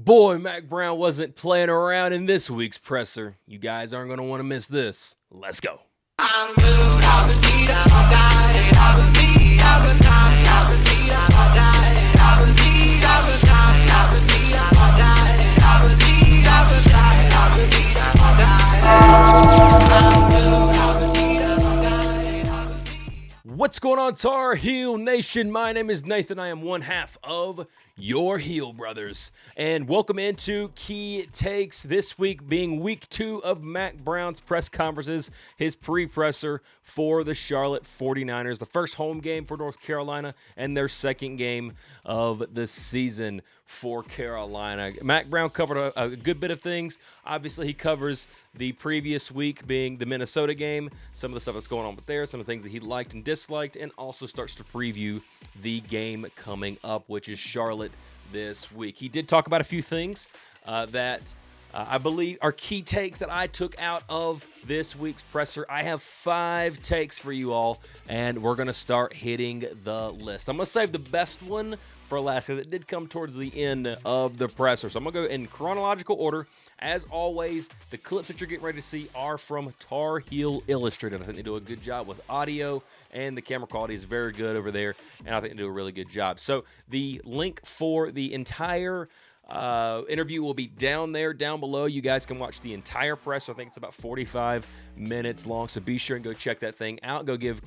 Boy, Mack Brown wasn't playing around in this week's presser. You guys aren't going to want to miss this. Let's go. What's going on, Tar Heel Nation? My name is Nathan. I am one half of your Heel Brothers. And welcome into Key Takes, this week being week 2 of Mack Brown's press conferences, his pre-presser for the Charlotte 49ers, the first home game for North Carolina and their second game of the season for Carolina. Mack Brown covered a good bit of things. Obviously, he covers the previous week being the Minnesota game, some of the stuff that's going on with there, some of the things that he liked and disliked, and also starts to preview the game coming up, which is Charlotte this week. He did talk about a few things that I believe are key takes that I took out of this week's presser. I have 5 takes for you all, and we're going to start hitting the list. I'm going to save the best one for last because it did come towards the end of the presser. So I'm going to go in chronological order. As always, the clips that you're getting ready to see are from Tar Heel Illustrated. I think they do a good job with audio, and the camera quality is very good over there, and I think they do a really good job. So the link for the entire interview will be down below. You guys can watch the entire press. I think it's about 45 minutes long, so be sure and go check that thing out. Go give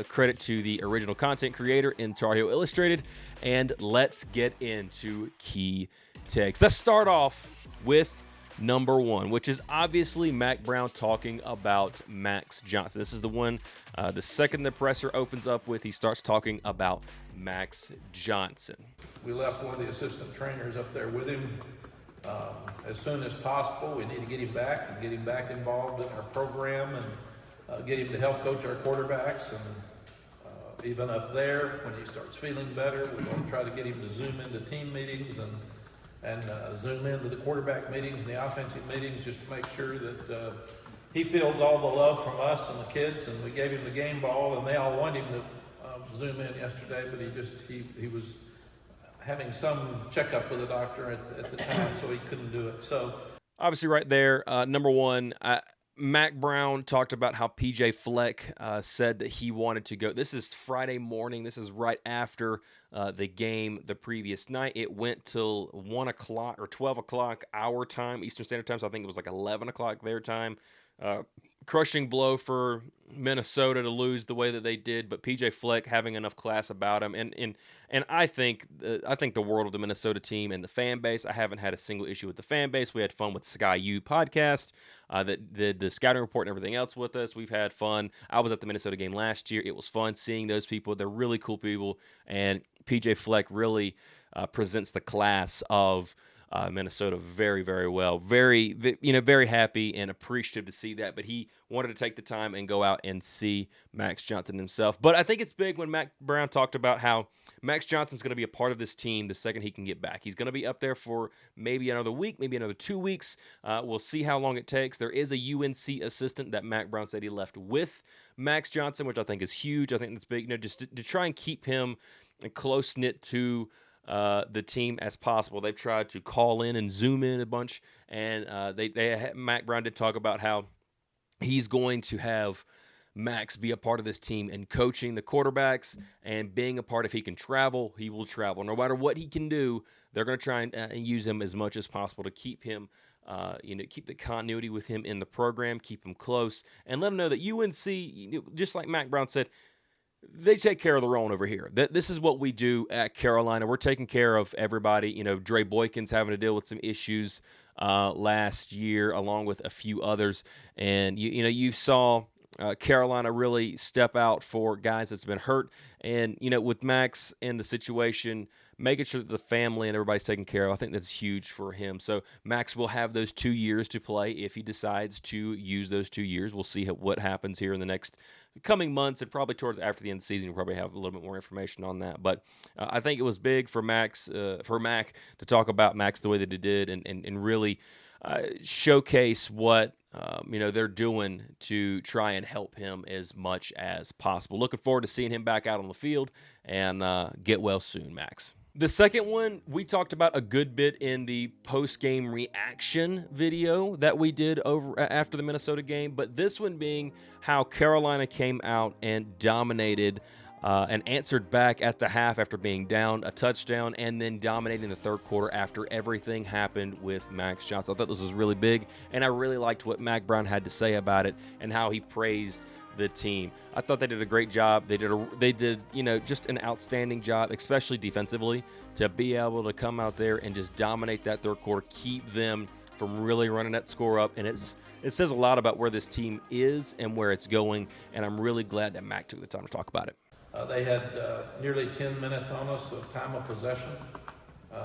credit to the original content creator in Tar Heel Illustrated, and let's get into key takes. Let's start off with number 1, which is obviously Mack Brown talking about Max Johnson. This is the one, the second the presser opens up with, he starts talking about Max Johnson. We left one of the assistant trainers up there with him as soon as possible. We need to get him back and get him back involved in our program and get him to help coach our quarterbacks. And even up there, when he starts feeling better, we're going to try to get him to zoom into team meetings and zoom into the quarterback meetings and the offensive meetings just to make sure that he feels all the love from us and the kids. And we gave him the game ball, and they all want him to zoom in yesterday, but he was having some checkup with a doctor at the time, so he couldn't do it. So obviously right there, number 1, Mack Brown talked about how PJ Fleck said that he wanted to go. This is Friday morning. This is right after the game the previous night. It went till 1 o'clock or 12 o'clock our time, Eastern Standard Time, so I think it was like 11 o'clock their time. Crushing blow for Minnesota to lose the way that they did, but PJ Fleck having enough class about him, and I think the world of the Minnesota team and the fan base. I haven't had a single issue with the fan base. We had fun with Sky U podcast that did the scouting report and everything else with us. We've had fun. I was at the Minnesota game last year. It was fun seeing those people. They're really cool people, and PJ Fleck really presents the class of Minnesota very, very well. Very happy and appreciative to see that. But he wanted to take the time and go out and see Max Johnson himself. But I think it's big when Mack Brown talked about how Max Johnson's going to be a part of this team the second he can get back. He's going to be up there for maybe another week, maybe another 2 weeks. We'll see how long it takes. There is a UNC assistant that Mack Brown said he left with Max Johnson, which I think is huge. I think that's big. Just to try and keep him close-knit to the team as possible. They've tried to call in and zoom in a bunch, and Mack Brown did talk about how he's going to have Max be a part of this team and coaching the quarterbacks and being a part. If he can travel, he will travel. No matter what he can do, they're going to try and use him as much as possible to keep him, keep the continuity with him in the program, keep him close, and let him know that UNC, just like Mack Brown said, they take care of their own over here. This is what we do at Carolina. We're taking care of everybody. Dre Boykin's having to deal with some issues last year, along with a few others. And, you saw Carolina really step out for guys that's been hurt. And, with Max in the situation, making sure that the family and everybody's taken care of, I think that's huge for him. So Max will have those 2 years to play if he decides to use those 2 years. We'll see what happens here in the next coming months, and probably towards after the end of the season, we'll probably have a little bit more information on that. But I think it was big for Mack to talk about Max the way that he did, and really showcase what they're doing to try and help him as much as possible. Looking forward to seeing him back out on the field, and get well soon, Max. The second one, we talked about a good bit in the post-game reaction video that we did over after the Minnesota game, but this one being how Carolina came out and dominated and answered back at the half after being down a touchdown and then dominating the third quarter after everything happened with Max Johnson. I thought this was really big, and I really liked what Mack Brown had to say about it and how he praised the team. I thought they did a great job. They did just an outstanding job, especially defensively, to be able to come out there and just dominate that third quarter, keep them from really running that score up. And it says a lot about where this team is and where it's going. And I'm really glad that Mack took the time to talk about it. They had nearly 10 minutes on us of time of possession.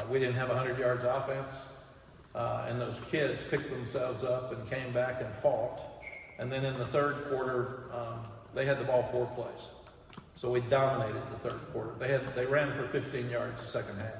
We didn't have 100 yards offense. And those kids picked themselves up and came back and fought. And then in the third quarter, they had the ball 4 plays. So we dominated the third quarter. They ran for 15 yards the second half.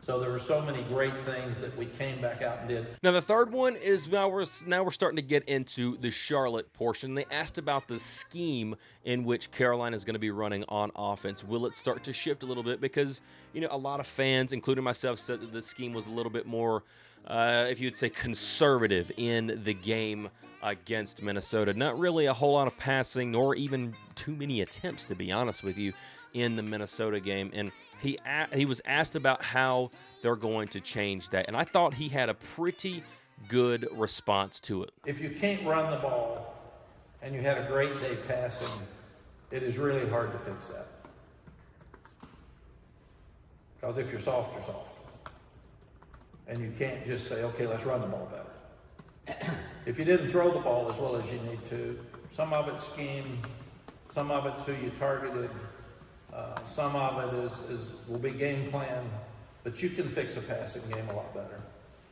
So there were so many great things that we came back out and did. Now the third one is now we're starting to get into the Charlotte portion. They asked about the scheme in which Carolina is going to be running on offense. Will it start to shift a little bit? Because a lot of fans, including myself, said that the scheme was a little bit more, if you would say, conservative in the game against Minnesota. Not really a whole lot of passing, nor even too many attempts, to be honest with you, in the Minnesota game. And he was asked about how they're going to change that, and I thought he had a pretty good response to it. If you can't run the ball and you had a great day passing, it is really hard to fix that. Because if you're soft, you're soft. And you can't just say, okay, let's run the ball better. If you didn't throw the ball as well as you need to, some of it's scheme, some of it's who you targeted, some of it will be game plan, but you can fix a passing game a lot better.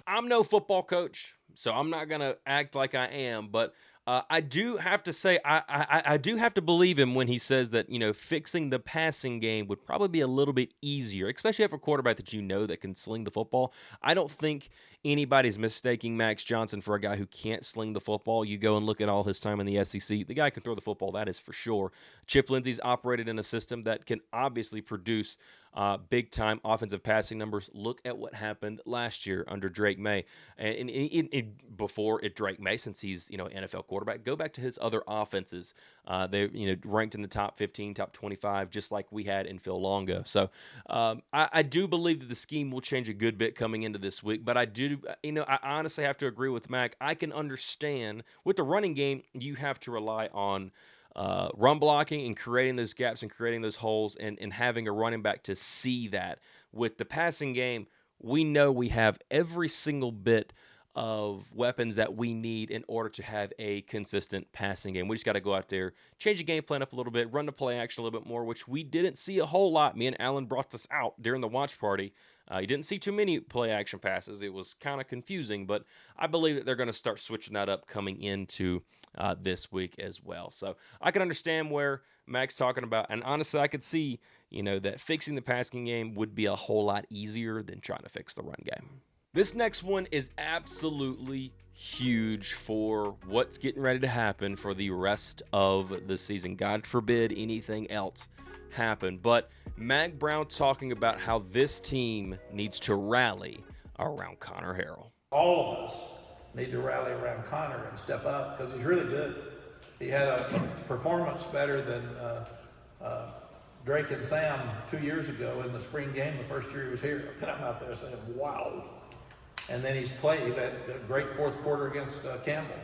I'm no football coach, so I'm not going to act like I am, but I do have to say I do have to believe him when he says that, fixing the passing game would probably be a little bit easier, especially if a quarterback that can sling the football. I don't think anybody's mistaking Max Johnson for a guy who can't sling the football. You go and look at all his time in the SEC. The guy can throw the football, that is for sure. Chip Lindsey's operated in a system that can obviously produce big-time offensive passing numbers. Look at what happened last year under Drake May. And before Drake May, since he's an NFL quarterback, go back to his other offenses. They ranked in the top 15, top 25, just like we had in Phil Longo. So I do believe that the scheme will change a good bit coming into this week, but I honestly have to agree with Mack. I can understand with the running game, you have to rely on run blocking and creating those gaps and creating those holes and having a running back to see that. With the passing game, we know we have every single bit of weapons that we need in order to have a consistent passing game. We just got to go out there, change the game plan up a little bit, run the play action a little bit more, which we didn't see a whole lot. Me and Alan brought this out during the watch party. You didn't see too many play action passes. It was kind of confusing, but I believe that they're going to start switching that up coming into this week as well. So I can understand where Mack's talking about, and honestly, I could see, that fixing the passing game would be a whole lot easier than trying to fix the run game. This next one is absolutely huge for what's getting ready to happen for the rest of the season. God forbid anything else happen. But Mack Brown talking about how this team needs to rally around Connor Harrell. All of us need to rally around Connor and step up because he's really good. He had a performance better than Drake and Sam 2 years ago in the spring game, the first year he was here. And I'm out there saying, wow. And then he's played that great fourth quarter against Campbell.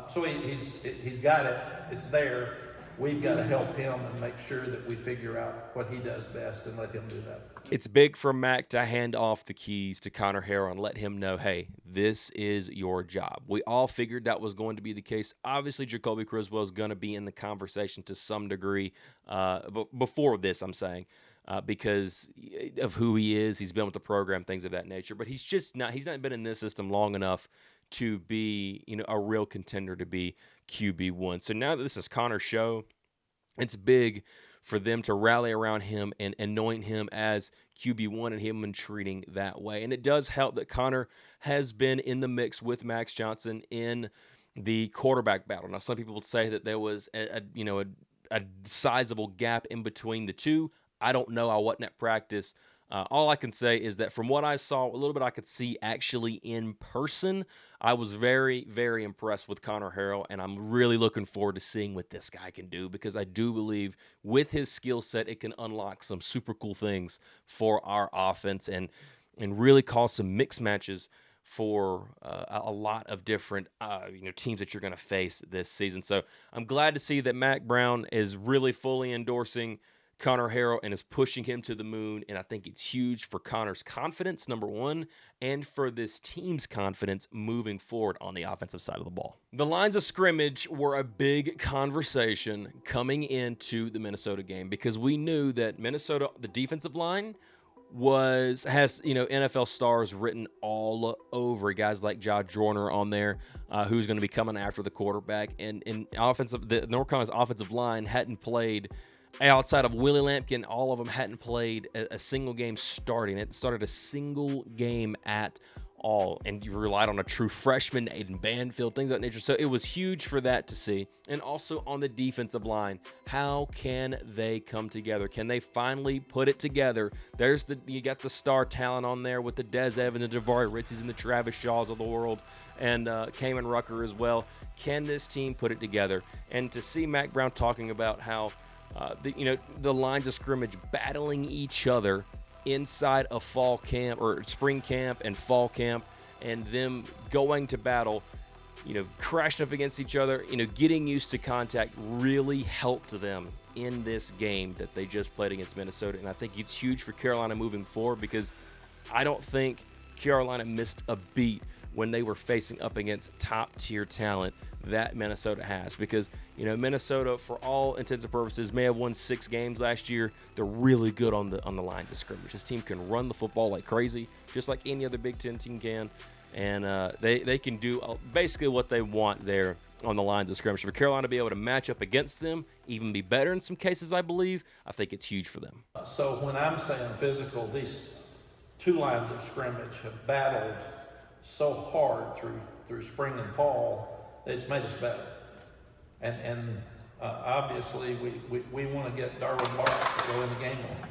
So he's got it. It's there. We've got to help him and make sure that we figure out what he does best and let him do that. It's big for Mack to hand off the keys to Connor Harrell and let him know, hey, this is your job. We all figured that was going to be the case. Obviously, Jacoby Criswell is going to be in the conversation to some degree. Before this, I'm saying. Because of who he is, he's been with the program, things of that nature. But he's not been in this system long enough to be, a real contender to be QB1. So now that this is Connor's show, it's big for them to rally around him and anoint him as QB1 and him and treating that way. And it does help that Connor has been in the mix with Max Johnson in the quarterback battle. Now, some people would say that there was a sizable gap in between the two. I don't know. I wasn't at practice. All I can say is that from what I saw, a little bit I could see actually in person, I was very, very impressed with Connor Harrell, and I'm really looking forward to seeing what this guy can do because I do believe with his skill set, it can unlock some super cool things for our offense and really cause some mixed matches for a lot of different teams that you're going to face this season. So I'm glad to see that Mack Brown is really fully endorsing Connor Harrell and is pushing him to the moon. And I think it's huge for Connor's confidence, number one, and for this team's confidence moving forward on the offensive side of the ball. The lines of scrimmage were a big conversation coming into the Minnesota game because we knew that Minnesota, the defensive line, has NFL stars written all over, guys like Josh Joyner on there, who's going to be coming after the quarterback, and the North Carolina's offensive line hadn't played outside of Willie Lampkin. All of them hadn't played a single game starting. It started a single game at all, and you relied on a true freshman, Aiden Banfield, things of that nature. So it was huge for that to see. And also on the defensive line, how can they come together? Can they finally put it together? You got the star talent on there with the Des Evans and Javaris Ritzies and the Travis Shaws of the world, and Kamen Rucker as well. Can this team put it together? And to see Mack Brown talking about how the lines of scrimmage battling each other inside of fall camp or spring camp and fall camp, and them going to battle, crashing up against each other, getting used to contact really helped them in this game that they just played against Minnesota. And I think it's huge for Carolina moving forward because I don't think Carolina missed a beat when they were facing up against top-tier talent that Minnesota has. Because, Minnesota, for all intents and purposes, may have won 6 games last year. They're really good on the lines of scrimmage. This team can run the football like crazy, just like any other Big Ten team can. And they can do basically what they want there on the lines of scrimmage. For Carolina to be able to match up against them, even be better in some cases, I believe, I think it's huge for them. So when I'm saying physical, these 2 lines of scrimmage have battled so hard through spring and fall, it's made us better. And obviously we want to get Darwin Mark to go in the game on.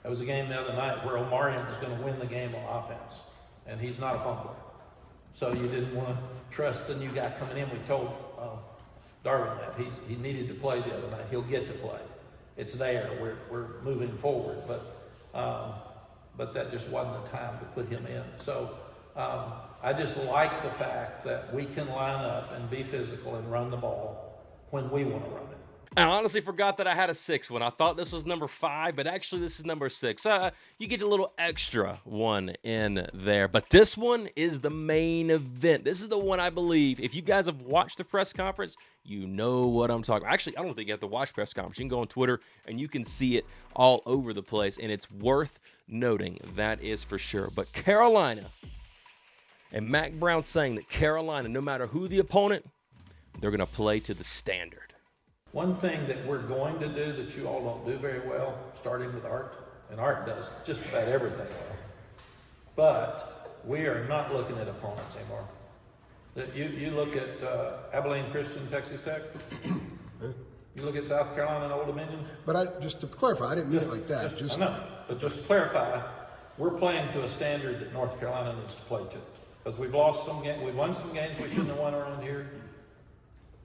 There was a game the other night where Omarion was going to win the game on offense, and he's not a fumbler. So you didn't want to trust the new guy coming in. We told Darwin that he needed to play the other night. He'll get to play. It's there. We're moving forward, but that just wasn't the time to put him in. So I just like the fact that we can line up and be physical and run the ball when we want to run it. I honestly forgot that I had a 6th one. I thought this was number 5, but actually this is number 6. You get a little extra one in there. But this one is the main event. This is the one I believe, if you guys have watched the press conference, you know what I'm talking about. Actually, I don't think you have to watch press conference. You can go on Twitter and you can see it all over the place, and it's worth noting. That is for sure. But Carolina and Mack Brown saying that Carolina, no matter who the opponent, they're going to play to the standard. One thing that we're going to do that you all don't do very well, starting with Art, and Art does just about everything well, but we are not looking at opponents anymore. You look at Abilene Christian, Texas Tech. You look at South Carolina and Old Dominion. But just to clarify, I didn't mean it like that. I know, but just to clarify, we're playing to a standard that North Carolina needs to play to. Because we've lost some games, we've won some games we shouldn't have won around here,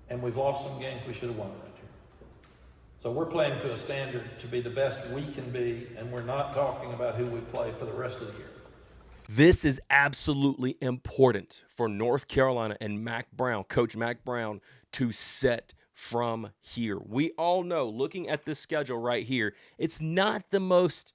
and we've lost some games we should have won around here. So we're playing to a standard to be the best we can be, and we're not talking about who we play for the rest of the year. This is absolutely important for North Carolina and Mack Brown, Coach Mack Brown, to set from here. We all know, looking at this schedule right here, it's not the most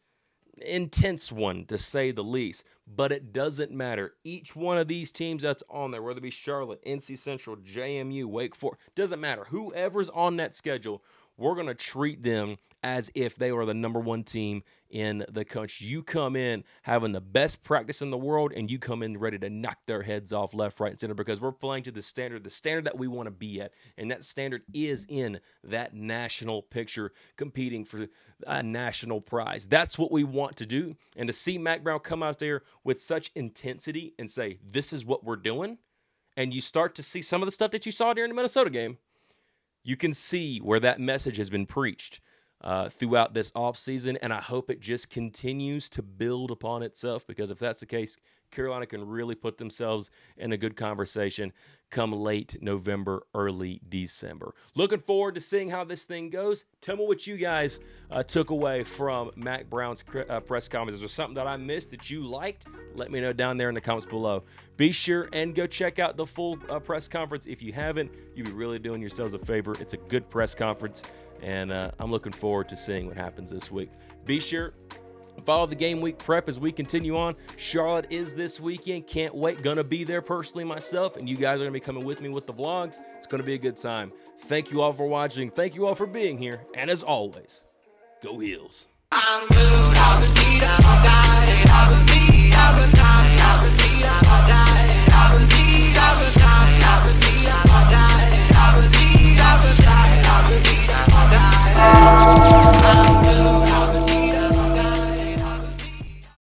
intense one, to say the least, but it doesn't matter. Each one of these teams that's on there, whether it be Charlotte, NC Central, JMU, Wake Forest, doesn't matter. Whoever's on that schedule, we're going to treat them as if they were the number 1 team in the country. You come in having the best practice in the world, and you come in ready to knock their heads off left, right, and center, because we're playing to the standard that we want to be at. And that standard is in that national picture, competing for a national prize. That's what we want to do. And to see Mack Brown come out there with such intensity and say, this is what we're doing, and you start to see some of the stuff that you saw during the Minnesota game, you can see where that message has been preached throughout this offseason, and I hope it just continues to build upon itself, because if that's the case, Carolina can really put themselves in a good conversation come late November, early December. Looking forward to seeing how this thing goes. Tell me what you guys took away from Mack Brown's press conference. Is there something that I missed that you liked? Let me know down there in the comments below. Be sure and go check out the full press conference. If you haven't, you'd be really doing yourselves a favor. It's a good press conference, and I'm looking forward to seeing what happens this week. Be sure follow the game week prep as we continue on. Charlotte is this weekend. Can't wait. Gonna be there personally myself, and you guys are gonna be coming with me with the vlogs. It's gonna be a good time. Thank you all for watching. Thank you all for being here. And as always, go Heels.